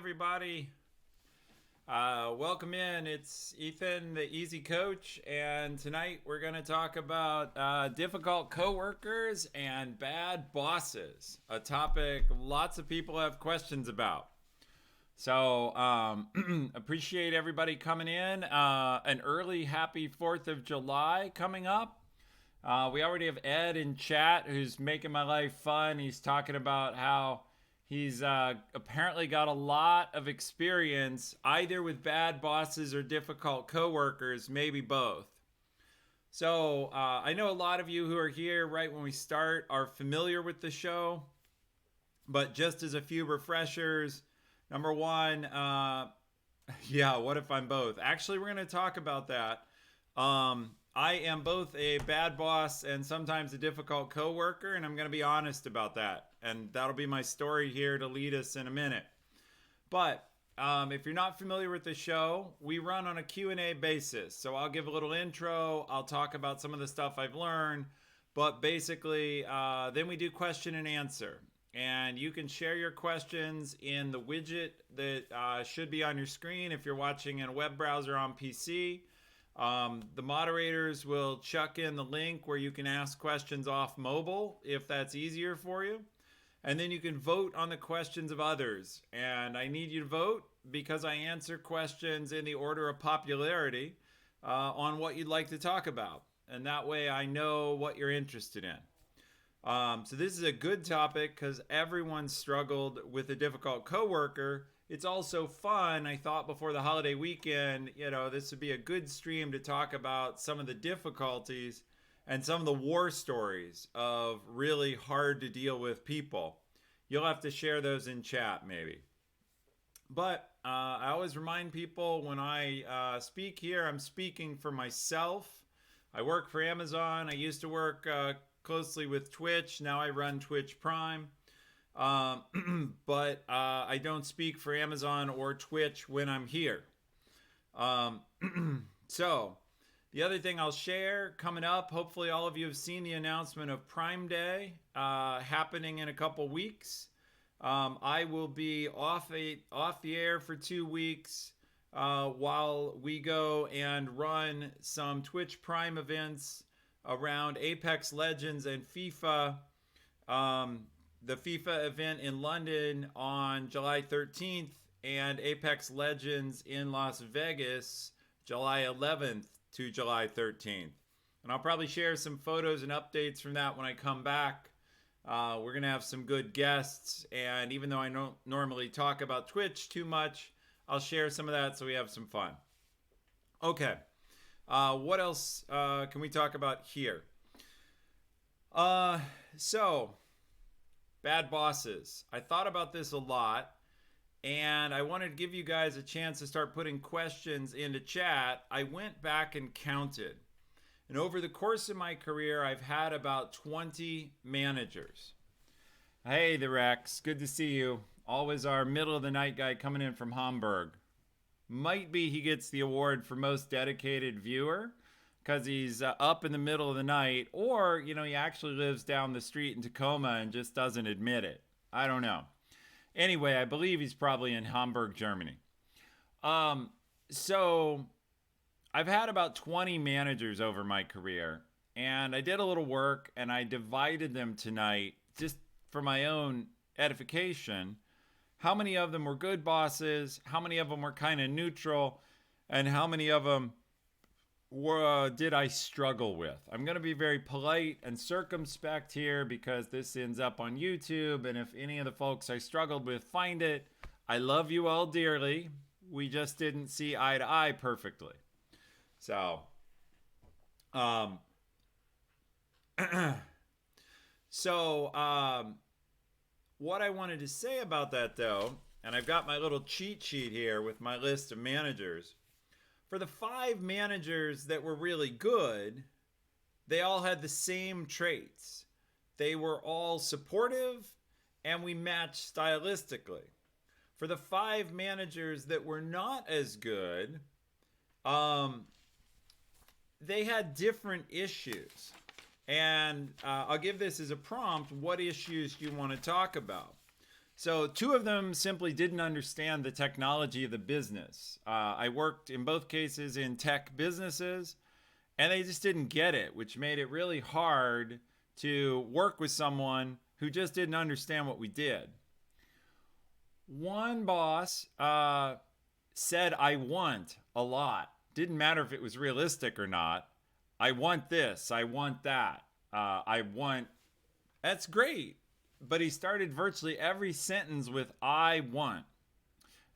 everybody. Welcome in. It's Ethan, the Easy Coach, and tonight we're going to talk about difficult coworkers and bad bosses, a topic lots of people have questions about. So, appreciate everybody coming in. An early happy 4th of July coming up. We already have Ed in chat who's making my life fun. He's talking about how he's apparently got a lot of experience either with bad bosses or difficult coworkers, maybe both. So I know a lot of you who are here right when we start are familiar with the show, but just as a few refreshers, number one, yeah, what if I'm both? Actually, we're going to talk about that. I am both a bad boss and sometimes a difficult coworker, and I'm going to be honest about that. And that'll be my story here to lead us in a minute. But if you're not familiar with the show, we run on a Q&A basis. So I'll give a little intro. I'll talk about some of the stuff I've learned. But basically, then we do question and answer. And you can share your questions in the widget that should be on your screen if you're watching in a web browser on PC. The moderators will chuck in the link where you can ask questions off mobile if that's easier for you. And then you can vote on the questions of others. And I need you to vote because I answer questions in the order of popularity on what you'd like to talk about. And that way I know what you're interested in. So this is a good topic because everyone struggled with a difficult coworker. It's also fun. I thought before the holiday weekend, this would be a good stream to talk about some of the difficulties and some of the war stories of really hard to deal with people. You'll have to share those in chat maybe. But I always remind people when I speak here, I'm speaking for myself. I work for Amazon. I used to work closely with Twitch. Now I run Twitch Prime. But I don't speak for Amazon or Twitch when I'm here. So the other thing I'll share coming up, hopefully all of you have seen the announcement of Prime Day happening in a couple weeks. I will be off the air for 2 weeks while we go and run some Twitch Prime events around Apex Legends and FIFA. The FIFA event in London on July 13th and Apex Legends in Las Vegas, July 11th to July 13th. And I'll probably share some photos and updates from that when I come back. We're going to have some good guests. And even though I don't normally talk about Twitch too much, I'll share some of that so we have some fun. Okay. What else can we talk about here? So, bad bosses. I thought about this a lot, and I wanted to give you guys a chance to start putting questions into chat. I went back and counted. And over the course of my career, I've had about 20 managers. Hey, the Rex. Good to see you. Always our middle of the night guy coming in from Hamburg. Might be he gets the award for most dedicated viewer because he's up in the middle of the night, or, he actually lives down the street in Tacoma and just doesn't admit it. I don't know. Anyway, I believe he's probably in Hamburg, Germany. So I've had about 20 managers over my career, and I did a little work, and I divided them tonight just for my own edification. How many of them were good bosses? How many of them were kind of neutral? And how many of them did I struggle with? I'm going to be very polite and circumspect here because this ends up on YouTube. And if any of the folks I struggled with find it, I love you all dearly. We just didn't see eye to eye perfectly. So, what I wanted to say about that though, and I've got my little cheat sheet here with my list of managers. For the 5 managers that were really good, they all had the same traits. They were all supportive and we matched stylistically. For the 5 managers that were not as good, they had different issues. And I'll give this as a prompt. What issues do you want to talk about? So, two of them simply didn't understand the technology of the business. I worked in both cases in tech businesses, and they just didn't get it, which made it really hard to work with someone who just didn't understand what we did. One boss said, I want a lot. Didn't matter if it was realistic or not. I want this. I want that. I want. That's great. But he started virtually every sentence with I want.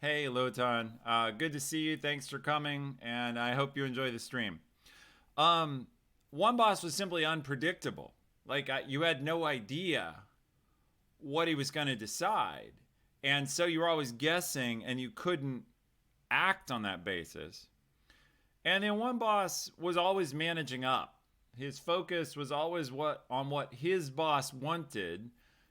Hey, Lotan. Good to see you. Thanks for coming. And I hope you enjoy the stream. Um, One boss was simply unpredictable. Like, you had no idea what he was going to decide. And so you were always guessing and you couldn't act on that basis. And then one boss was always managing up. His focus was always on what his boss wanted,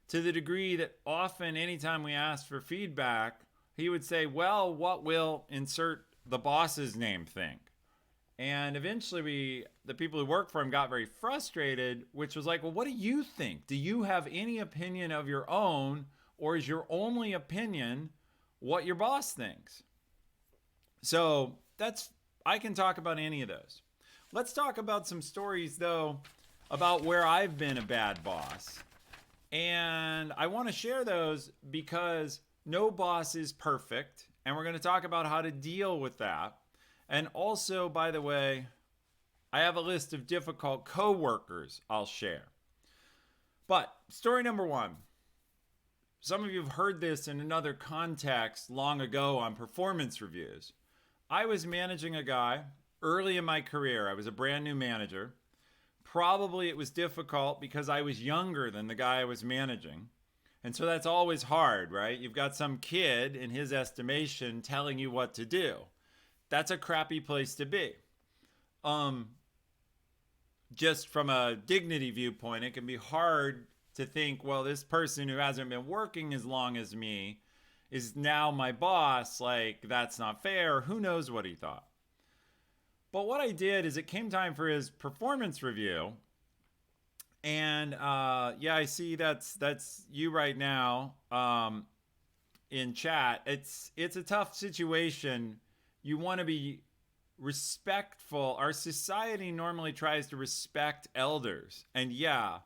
to the degree that often anytime we asked for feedback, he would say, well, what will insert the boss's name think? And eventually the people who worked for him got very frustrated, which was like, well, what do you think? Do you have any opinion of your own, or is your only opinion what your boss thinks? So I can talk about any of those. Let's talk about some stories, though, about where I've been a bad boss. And I want to share those because no boss is perfect. And we're going to talk about how to deal with that. And also, by the way, I have a list of difficult coworkers I'll share. But story number one. Some of you have heard this in another context long ago on performance reviews. I was managing a guy early in my career. I was a brand new manager. Probably it was difficult because I was younger than the guy I was managing. And so that's always hard, right? You've got some kid, in his estimation, telling you what to do. That's a crappy place to be. Just from a dignity viewpoint, it can be hard to think, well, this person who hasn't been working as long as me is now my boss. Like, that's not fair. Who knows what he thought? But what I did is, it came time for his performance review. And yeah, I see that's you right now in chat. It's a tough situation. You want to be respectful. Our society normally tries to respect elders. And yeah,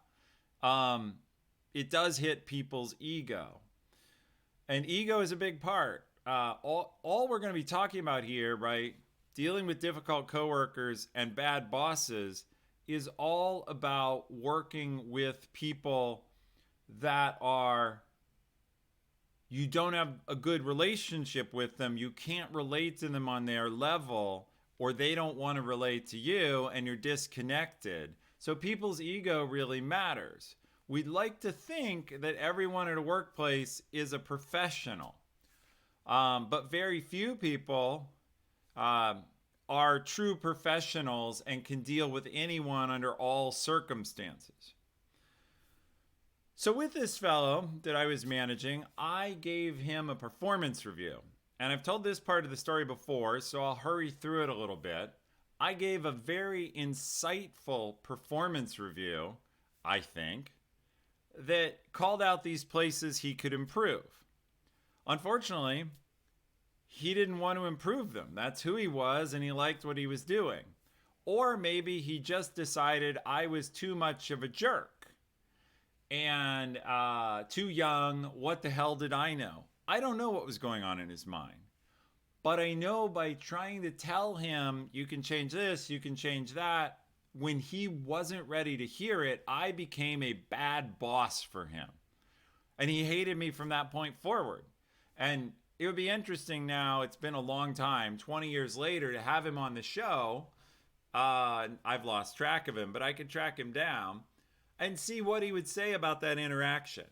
it does hit people's ego. And ego is a big part. All we're going to be talking about here, right, dealing with difficult coworkers and bad bosses, is all about working with people that you don't have a good relationship with them. You can't relate to them on their level, or they don't want to relate to you, and you're disconnected. So people's ego really matters. We'd like to think that everyone at a workplace is a professional. But very few people are true professionals and can deal with anyone under all circumstances. So with this fellow that I was managing, I gave him a performance review. And I've told this part of the story before, so I'll hurry through it a little bit. I gave a very insightful performance review, I think, that called out these places he could improve. Unfortunately, he didn't want to improve them. That's who he was, and he liked what he was doing. Or maybe he just decided I was too much of a jerk and too young. What the hell did I know? I don't know what was going on in his mind. But I know by trying to tell him, you can change this, you can change that, when he wasn't ready to hear it, I became a bad boss for him. And he hated me from that point forward. And it would be interesting now, it's been a long time, 20 years later, to have him on the show. I've lost track of him, but I could track him down and see what he would say about that interaction.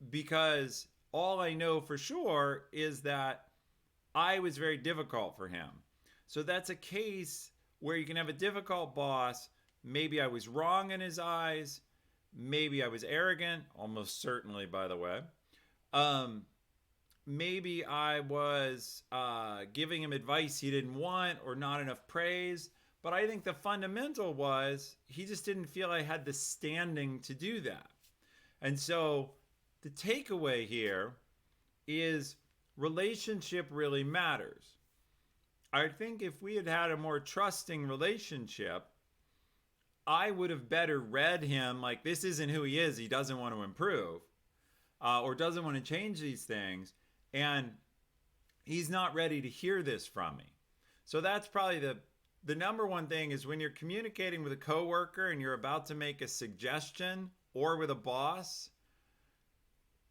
Because all I know for sure is that I was very difficult for him. So that's a case where you can have a difficult boss. Maybe I was wrong in his eyes. Maybe I was arrogant, almost certainly, by the way. Maybe I was giving him advice he didn't want, or not enough praise. But I think the fundamental was he just didn't feel I had the standing to do that. And so the takeaway here is relationship really matters. I think if we had had a more trusting relationship, I would have better read him like this isn't who he is. He doesn't want to improve or doesn't want to change these things. And he's not ready to hear this from me. So that's probably the number one thing is when you're communicating with a coworker and you're about to make a suggestion or with a boss,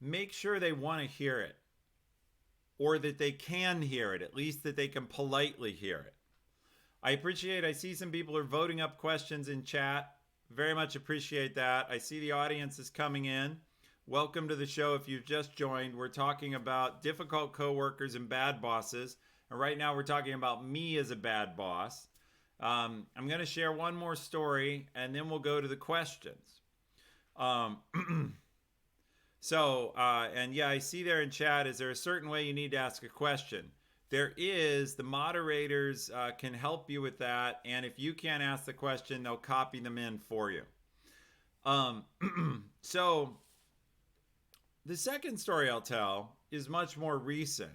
make sure they want to hear it or that they can hear it, at least that they can politely hear it. I see some people are voting up questions in chat. Very much appreciate that. I see the audience is coming in. Welcome to the show if you've just joined. We're talking about difficult coworkers and bad bosses. And right now we're talking about me as a bad boss. I'm going to share one more story and then we'll go to the questions. And yeah, I see there in chat, is there a certain way you need to ask a question? There is. The moderators can help you with that. And if you can't ask the question, they'll copy them in for you. So the second story I'll tell is much more recent.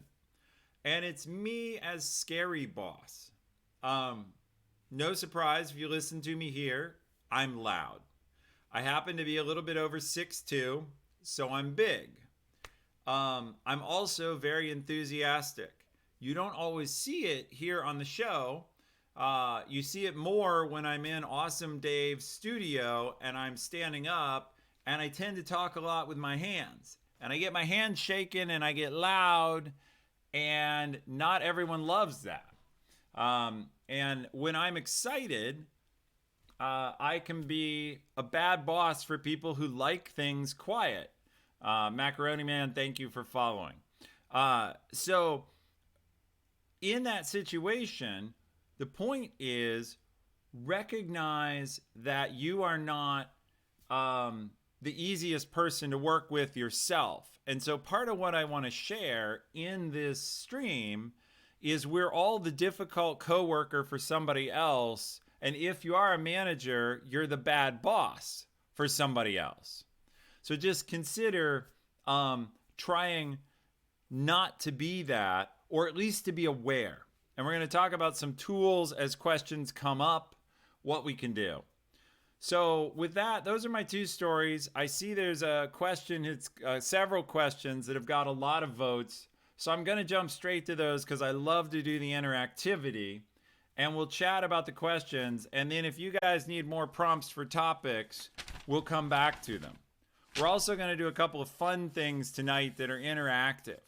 And it's me as scary boss. No surprise if you listen to me here, I'm loud. I happen to be a little bit over 6'2", so I'm big. I'm also very enthusiastic. You don't always see it here on the show. You see it more when I'm in Awesome Dave's studio and I'm standing up, and I tend to talk a lot with my hands. And I get my hands shaking and I get loud, and not everyone loves that. And when I'm excited, I can be a bad boss for people who like things quiet. Macaroni Man, thank you for following. So in that situation, the point is recognize that you are not the easiest person to work with yourself. And so part of what I want to share in this stream is we're all the difficult coworker for somebody else. And if you are a manager, you're the bad boss for somebody else. So just consider trying not to be that, or at least to be aware. And we're going to talk about some tools as questions come up, what we can do. So with that, those are my two stories. I see there's a question, it's several questions that have got a lot of votes. So I'm going to jump straight to those because I love to do the interactivity. And we'll chat about the questions. And then if you guys need more prompts for topics, we'll come back to them. We're also going to do a couple of fun things tonight that are interactive.